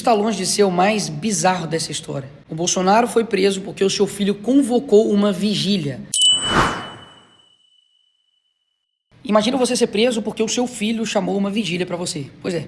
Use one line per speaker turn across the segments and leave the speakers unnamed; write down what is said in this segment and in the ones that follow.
está longe de ser o mais bizarro dessa história. O Bolsonaro foi preso porque o seu filho convocou uma vigília. Imagina você ser preso porque o seu filho chamou uma vigília para você. Pois é,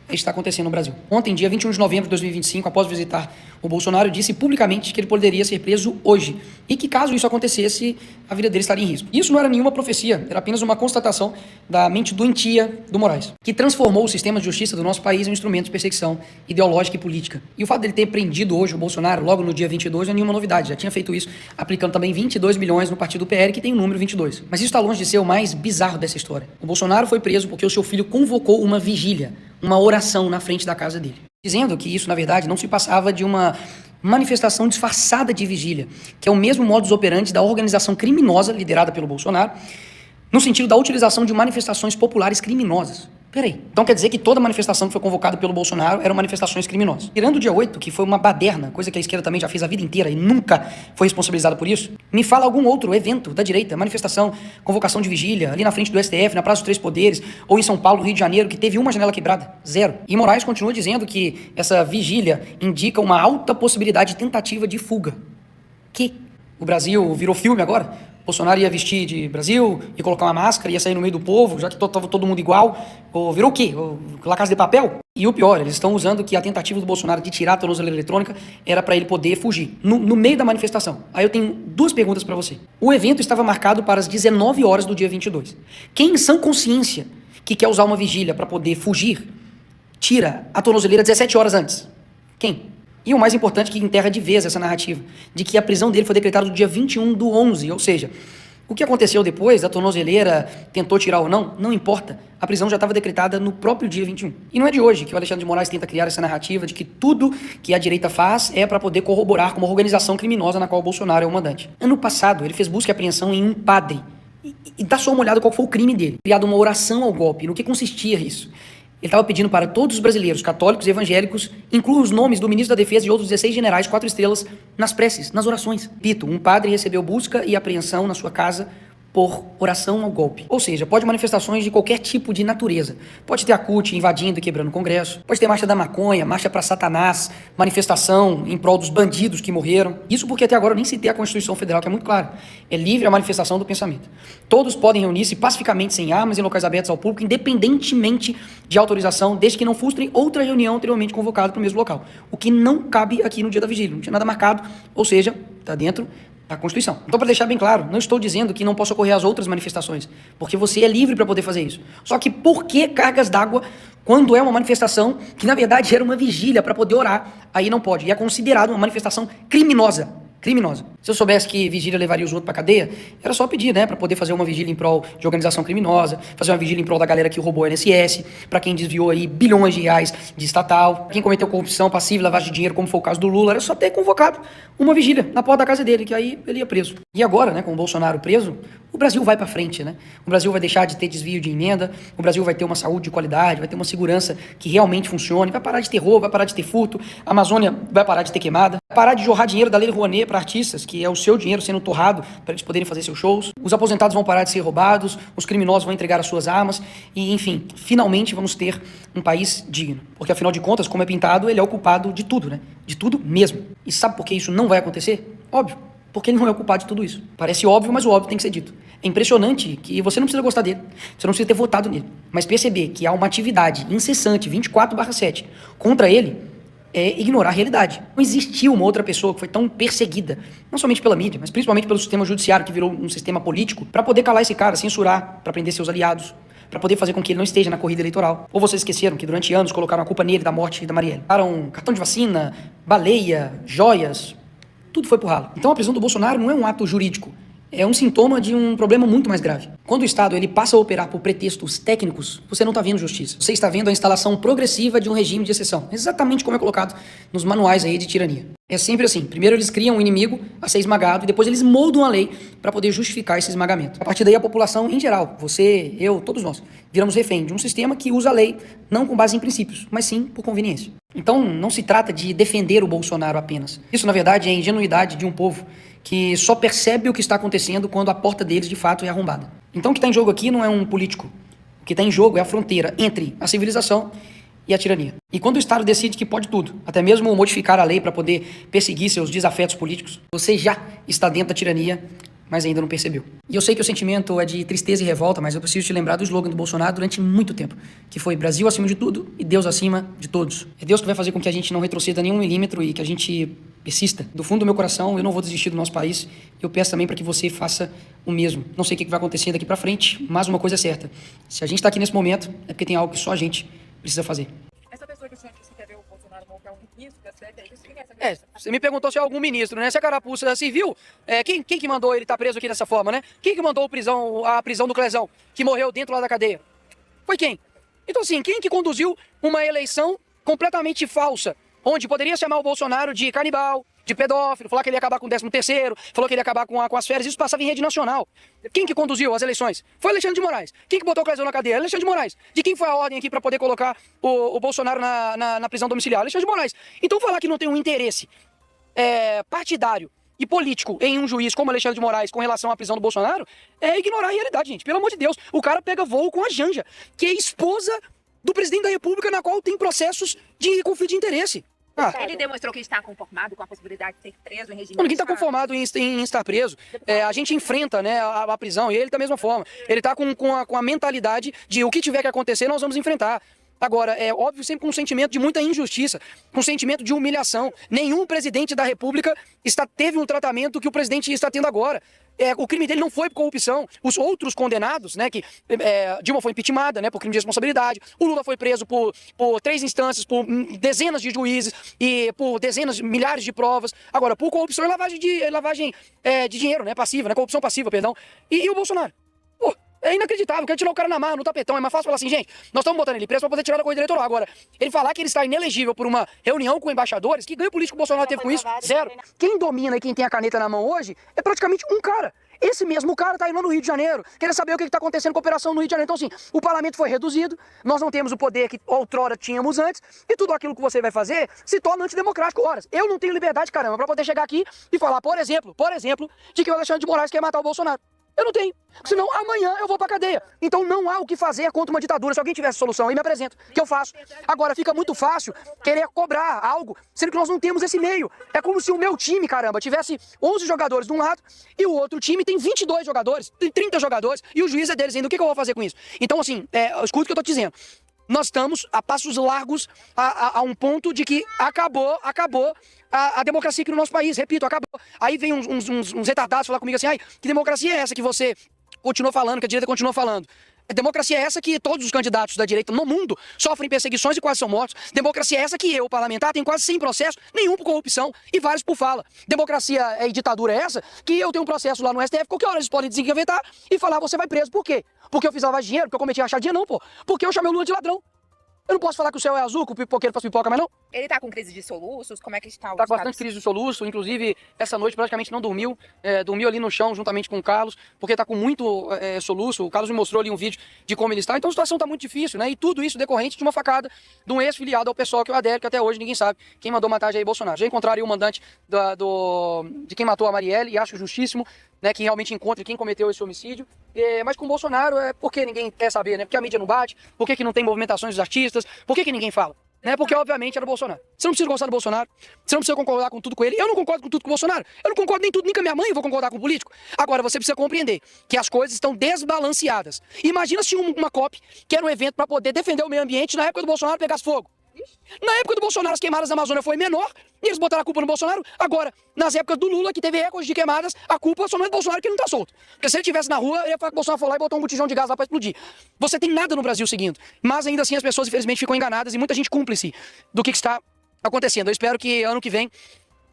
isso está acontecendo no Brasil. Ontem, dia 21 de novembro de 2025, após visitar o Bolsonaro, disse publicamente que ele poderia ser preso hoje e que, caso isso acontecesse, a vida dele estaria em risco. Isso não era nenhuma profecia, era apenas uma constatação da mente doentia do Moraes, que transformou o sistema de justiça do nosso país em um instrumento de perseguição ideológica e política. E o fato dele ter prendido hoje o Bolsonaro, logo no dia 22, não é nenhuma novidade. Já tinha feito isso, aplicando também 22 milhões no partido PL, que tem o número 22. Mas isso está longe de ser o mais bizarro dessa história. O Bolsonaro foi preso porque o seu filho convocou uma vigília, uma oração na frente da casa dele, dizendo que isso, na verdade, não se passava de uma manifestação disfarçada de vigília, que é o mesmo modus operandi da organização criminosa liderada pelo Bolsonaro, no sentido da utilização de manifestações populares criminosas. Peraí, então quer dizer que toda manifestação que foi convocada pelo Bolsonaro eram manifestações criminosas. Tirando o dia 8, que foi uma baderna, coisa que a esquerda também já fez a vida inteira e nunca foi responsabilizada por isso, me fala algum outro evento da direita, manifestação, convocação de vigília, ali na frente do STF, na Praça dos Três Poderes, ou em São Paulo, Rio de Janeiro, que teve uma janela quebrada. Zero. E Moraes continua dizendo que essa vigília indica uma alta possibilidade de tentativa de fuga. Que? O Brasil virou filme agora? Bolsonaro ia vestir de Brasil, ia colocar uma máscara, ia sair no meio do povo, já que estava todo mundo igual. Ou virou o quê? La Casa de Papel? E o pior, eles estão usando que a tentativa do Bolsonaro de tirar a tornozeleira eletrônica era para ele poder fugir, no meio da manifestação. Aí eu tenho duas perguntas para você. O evento estava marcado para as 19 horas do dia 22. Quem em sã consciência que quer usar uma vigília para poder fugir, tira a tornozeleira 17 horas antes? Quem? E o mais importante, que enterra de vez essa narrativa, de que a prisão dele foi decretada no dia 21/11, ou seja, o que aconteceu depois, a tornozeleira tentou tirar ou não, não importa, a prisão já estava decretada no próprio dia 21. E não é de hoje que o Alexandre de Moraes tenta criar essa narrativa de que tudo que a direita faz é para poder corroborar com uma organização criminosa na qual o Bolsonaro é o mandante. Ano passado, ele fez busca e apreensão em um padre, e dá só uma olhada qual foi o crime dele. Criado uma oração ao golpe, no que consistia isso? Ele estava pedindo para todos os brasileiros, católicos e evangélicos, incluam os nomes do ministro da Defesa e outros 16 generais 4 estrelas nas preces, nas orações. Pito, um padre recebeu busca e apreensão na sua casa por oração ao golpe. Ou seja, pode manifestações de qualquer tipo de natureza. Pode ter a CUT invadindo e quebrando o Congresso, pode ter marcha da maconha, marcha para Satanás, manifestação em prol dos bandidos que morreram. Isso porque até agora eu nem citei a Constituição Federal, que é muito clara. É livre a manifestação do pensamento. Todos podem reunir-se pacificamente sem armas em locais abertos ao público, independentemente de autorização, desde que não frustrem outra reunião anteriormente convocada para o mesmo local. O que não cabe aqui no dia da vigília. Não tinha nada marcado, ou seja, está dentro da Constituição. Então, para deixar bem claro, não estou dizendo que não possa ocorrer as outras manifestações, porque você é livre para poder fazer isso. Só que por que cargas d'água quando é uma manifestação que, na verdade, era uma vigília para poder orar? Aí não pode. E é considerado uma manifestação criminosa. Criminosa. Se eu soubesse que vigília levaria os outros para cadeia, era só pedir, né, para poder fazer uma vigília em prol de organização criminosa, fazer uma vigília em prol da galera que roubou o INSS, para quem desviou aí bilhões de reais de estatal, quem cometeu corrupção passiva e lavagem de dinheiro, como foi o caso do Lula, era só ter convocado uma vigília na porta da casa dele, que aí ele ia preso. E agora, né, com o Bolsonaro preso, o Brasil vai para frente, né? O Brasil vai deixar de ter desvio de emenda, o Brasil vai ter uma saúde de qualidade, vai ter uma segurança que realmente funcione, vai parar de ter roubo, vai parar de ter furto, a Amazônia vai parar de ter queimada, vai parar de jorrar dinheiro da Lei Rouanet para artistas, que é o seu dinheiro sendo torrado para eles poderem fazer seus shows, os aposentados vão parar de ser roubados, os criminosos vão entregar as suas armas e, enfim, finalmente vamos ter um país digno. Porque, afinal de contas, como é pintado, ele é o culpado de tudo, né? De tudo mesmo. E sabe por que isso não vai acontecer? Óbvio. Porque ele não é o culpado de tudo isso. Parece óbvio, mas o óbvio tem que ser dito. É impressionante que você não precisa gostar dele, você não precisa ter votado nele, mas perceber que há uma atividade incessante, 24/7, contra ele, é ignorar a realidade. Não existiu uma outra pessoa que foi tão perseguida, não somente pela mídia, mas principalmente pelo sistema judiciário, que virou um sistema político, para poder calar esse cara, censurar, para prender seus aliados, para poder fazer com que ele não esteja na corrida eleitoral. Ou vocês esqueceram que durante anos colocaram a culpa nele da morte da Marielle? Daram cartão de vacina, baleia, joias, tudo foi pro ralo. Então a prisão do Bolsonaro não é um ato jurídico, é um sintoma de um problema muito mais grave. Quando o Estado ele passa a operar por pretextos técnicos, você não está vendo justiça. Você está vendo a instalação progressiva de um regime de exceção. Exatamente como é colocado nos manuais aí de tirania. É sempre assim. Primeiro eles criam um inimigo a ser esmagado e depois eles moldam a lei para poder justificar esse esmagamento. A partir daí a população em geral, você, eu, todos nós, viramos refém de um sistema que usa a lei não com base em princípios, mas sim por conveniência. Então não se trata de defender o Bolsonaro apenas. Isso na verdade é a ingenuidade de um povo que só percebe o que está acontecendo quando a porta deles de fato é arrombada. Então o que está em jogo aqui não é um político. O que está em jogo é a fronteira entre a civilização e a tirania. E quando o Estado decide que pode tudo, até mesmo modificar a lei para poder perseguir seus desafetos políticos, você já está dentro da tirania, mas ainda não percebeu. E eu sei que o sentimento é de tristeza e revolta, mas eu preciso te lembrar do slogan do Bolsonaro durante muito tempo, que foi Brasil acima de tudo e Deus acima de todos. É Deus que vai fazer com que a gente não retroceda nenhum milímetro e que a gente persista. Do fundo do meu coração, eu não vou desistir do nosso país. Eu peço também para que você faça o mesmo. Não sei o que vai acontecer daqui para frente, mas uma coisa é certa. Se a gente está aqui nesse momento, é porque tem algo que só a gente precisa fazer.
Essa pessoa que o senhor disse que quer ver o Bolsonaro voltar um ministro da STF, quem é essa pessoa?
Você me perguntou se é algum ministro, né? Se a carapuça civil, quem que mandou ele estar preso aqui dessa forma, né? Quem que mandou a prisão do Clezão, que morreu dentro lá da cadeia? Foi quem? Então, assim, quem que conduziu uma eleição completamente falsa, onde poderia chamar o Bolsonaro de canibal, de pedófilo, falar que ele ia acabar com o 13º, falou que ele ia acabar com as férias, isso passava em rede nacional. Quem que conduziu as eleições? Foi Alexandre de Moraes. Quem que botou o Clezão na cadeia? Alexandre de Moraes. De quem foi a ordem aqui para poder colocar o Bolsonaro na prisão domiciliar? Alexandre de Moraes. Então falar que não tem um interesse partidário e político em um juiz como Alexandre de Moraes com relação à prisão do Bolsonaro é ignorar a realidade, gente. Pelo amor de Deus. O cara pega voo com a Janja, que é esposa do presidente da República, na qual tem processos de conflito de interesse.
Ele demonstrou que está conformado com a possibilidade de ser preso em regime...
Quem está conformado em estar preso, a gente enfrenta, né, a prisão, e ele da mesma forma. Ele está com a mentalidade de o que tiver que acontecer, nós vamos enfrentar. Agora, é óbvio, sempre com um sentimento de muita injustiça, com um sentimento de humilhação. Nenhum presidente da República teve um tratamento que o presidente está tendo agora. O crime dele não foi por corrupção. Os outros condenados, né, Dilma foi impeachmentada, né, por crime de responsabilidade. O Lula foi preso por 3 instâncias, por dezenas de juízes e por milhares de provas. Agora, por corrupção e lavagem de dinheiro, né, passiva, né, corrupção passiva, perdão. E o Bolsonaro? Pô, é inacreditável, quer tirar o cara na marra, no tapetão, é mais fácil falar assim, gente, nós estamos botando ele preso para poder tirar da corrida eleitoral. Agora, ele falar que ele está inelegível por uma reunião com embaixadores, que ganho político o Bolsonaro teve com isso? Zero. Quem domina e quem tem a caneta na mão hoje é praticamente um cara. Esse mesmo cara tá indo lá no Rio de Janeiro, querendo saber o que está acontecendo com a operação no Rio de Janeiro. Então, assim, o parlamento foi reduzido, nós não temos o poder que outrora tínhamos antes, e tudo aquilo que você vai fazer se torna antidemocrático. Ora, eu não tenho liberdade, caramba, para poder chegar aqui e falar, por exemplo, de que o Alexandre de Moraes quer matar o Bolsonaro. Eu não tenho. Senão, amanhã eu vou pra cadeia. Então não há o que fazer contra uma ditadura. Se alguém tivesse solução aí, me apresenta, que eu faço. Agora, fica muito fácil querer cobrar algo, sendo que nós não temos esse meio. É como se o meu time, caramba, tivesse 11 jogadores de um lado e o outro time tem 22 jogadores, tem 30 jogadores, e o juiz é deles ainda. O que eu vou fazer com isso? Então, assim, escuta o que eu tô te dizendo. Nós estamos a passos largos a um ponto de que acabou a democracia aqui no nosso país. Repito, acabou. Aí vem uns retardados falar comigo assim, ai, que democracia é essa que você continuou falando, que a direita continuou falando? Democracia é essa que todos os candidatos da direita no mundo sofrem perseguições e quase são mortos. Democracia é essa que eu, parlamentar, tenho quase 100 processos, nenhum por corrupção e vários por fala. Democracia e ditadura é essa que eu tenha um processo lá no STF, qualquer hora eles podem desengavetar e falar, você vai preso. Por quê? Porque eu fiz lavagem de dinheiro, porque eu cometi rachadinha? Não, pô. Porque eu chamei o Lula de ladrão. Eu não posso falar que o céu é azul, que o pipoqueiro faz pipoca, mas não.
Ele tá com crise de soluços? Como é que está o
Tá com bastante crise de soluço, inclusive essa noite praticamente não dormiu, dormiu ali no chão juntamente com o Carlos, porque tá com muito soluço. O Carlos me mostrou ali um vídeo de como ele está, então a situação tá muito difícil, né? E tudo isso decorrente de uma facada de um ex-filiado ao PSOL, que é o Adélio, que até hoje ninguém sabe quem mandou matar Jair Bolsonaro. Já encontraram aí o mandante de quem matou a Marielle, e acho justíssimo, né, que realmente encontre quem cometeu esse homicídio. Mas com o Bolsonaro, porque ninguém quer saber, né? Porque a mídia não bate, por que não tem movimentações dos artistas, por que ninguém fala? Né? Porque, obviamente, era o Bolsonaro. Você não precisa gostar do Bolsonaro, você não precisa concordar com tudo com ele. Eu não concordo com tudo com o Bolsonaro. Eu não concordo nem tudo, nem com a minha mãe eu vou concordar com o político. Agora, você precisa compreender que as coisas estão desbalanceadas. Imagina se uma COP, que era um evento para poder defender o meio ambiente, na época do Bolsonaro pegasse fogo. Na época do Bolsonaro, as queimadas na Amazônia foi menor, e eles botaram a culpa no Bolsonaro. Agora, nas épocas do Lula, que teve recordes de queimadas, a culpa só não é do Bolsonaro, que ele não tá solto. Porque se ele estivesse na rua, ele ia falar que o Bolsonaro foi lá e botou um botijão de gás lá pra explodir. Você tem nada no Brasil seguindo. Mas ainda assim as pessoas, infelizmente, ficam enganadas e muita gente cúmplice do que está acontecendo. Eu espero que ano que vem,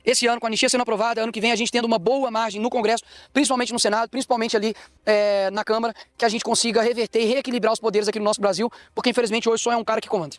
esse ano, com a anistia sendo aprovada, ano que vem a gente tendo uma boa margem no Congresso, principalmente no Senado, principalmente ali na Câmara, que a gente consiga reverter e reequilibrar os poderes aqui no nosso Brasil, porque infelizmente hoje só é um cara que comanda.